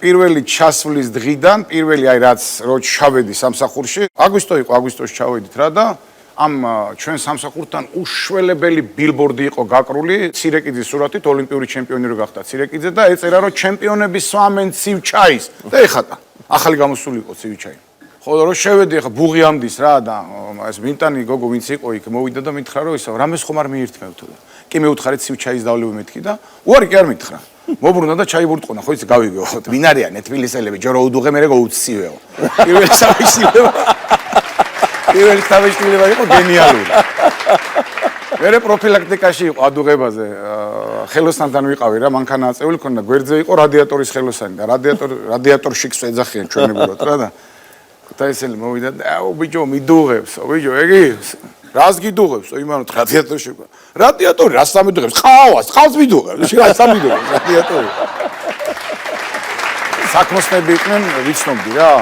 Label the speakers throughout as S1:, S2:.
S1: პირველი ჩასვლის დღიდან, პირველი რაც რო ჩავედი სამსახურში, აგვისტოში ჩავედით რა და ამ ჩვენ სამსახურთან უშველებელი ბილბორდი იყო გაკრული ცირეკიძის სურათით ოლიმპიური ჩემპიონი რო გახდა ცირეკიძე და ეწერა რომ ჩემპიონები სვამენ ცივ ჩაის და ეხატა ახალი გამოსული იყო ცივ ჩაი. ხო და რო შევედი ახლა ბუღი ამდის რა და ეს ვინტანი გოგო ვინც იყო იქ მოვიდა და მითხრა რომ ისე რამეს ხომ არ მიირთმევთო და კი მეუთხარი ცივ ჩაის დავლევი მეთქი და უარი კი არ მითხრა. მობრუნდა და ჩაი ვურტყונה ხო იცი გავიგო ვინ არიან თბილისელები ჯორო უდუღე მე გაუცივეო. პირველი სამშვილება იყო გენიალური. მერე პროფილაქტიკაში იყო ადუღებაზე ხელოსანთან ვიყავი რა მანქანა აწეული ქონდა გვერდზე იყო რადიატორის ხელოსანი და რადიატორში ეძახიან ჩვენებურად რა და ქუთაისელი მოვიდა და აუ ბიჭო მიდუღებს ბიჭო ეგი რას გიდუღებს იმანო რადიატორში რადიატორი რას სამიდუღებს ყავს მიდუღებს რას სამიდუღებს რადიატორი საქმოსნები იყვნენ ვიცნობდი რა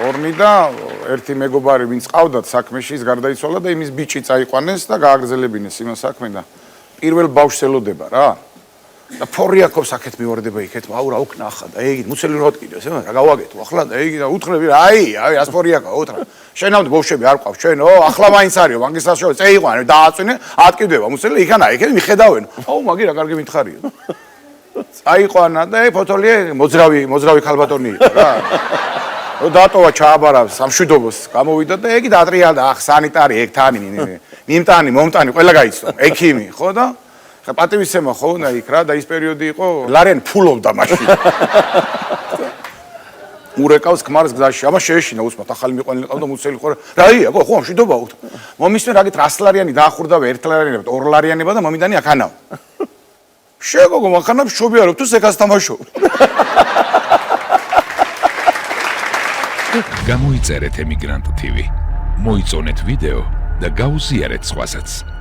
S1: ორნი და ერთი მეგობარი ვინც ყავდათ საქმეში ის გარდაიცვალა და იმის ბიჭი წაიყვანეს და გააგრძელებინეს იმ საქმე და პირველ ბავშვს ელოდება რა და ფორიაკობს აქეთ მივარდება იქეთ აუ რა უკნა ახლა და ეგი მუცელი რა ვატკიდებს რა გავაგეთო ახლა და ეგი და უთხრები აი ას ფორიაკა უთხრა შენამდე ბავშვები არ ყავს ჩვენო ახლა მაინც არისო მაგის საშუალო წეიყვანე დააწვინე ატკიდება მუცელი იქანა იქეთ მიხედავენ აუ მაგი რა კარგი მითხარია წაიყვანა და ფოთოლი მოძრავი ქალბატონი იყო რა რო დატოვა ჩააბარა სამშვიდობოს გამოვიდა და ეგი დაატრიალდა ახ სანიტარი ეგ თანი მიმტანი მომტანი ყველა გაიცნო ექიმი ხო და ხა პატივისცემა ხო და იქ რა და ის პერიოდი იყო ლარენ ფულობდა მაშინ ურეკავს ქმარს გზაში ამა შეეშინა უსმოთ ახალი მიყვანილი ყავდა მუცელი ხო რაია ხო მშვიდობა მომისმენ რაგით 100 ლარიანი დაახურდა 1 ლარიანებად 2 ლარიანებად და მომიდანი აქანავ შეგოგო მანქანა მშობიარო თუ სეკას თამაშო
S2: გამოიწერეთ ემიგრანტ TV, მოიწონეთ ვიდეო და გაუზიარეთ სხვასაც.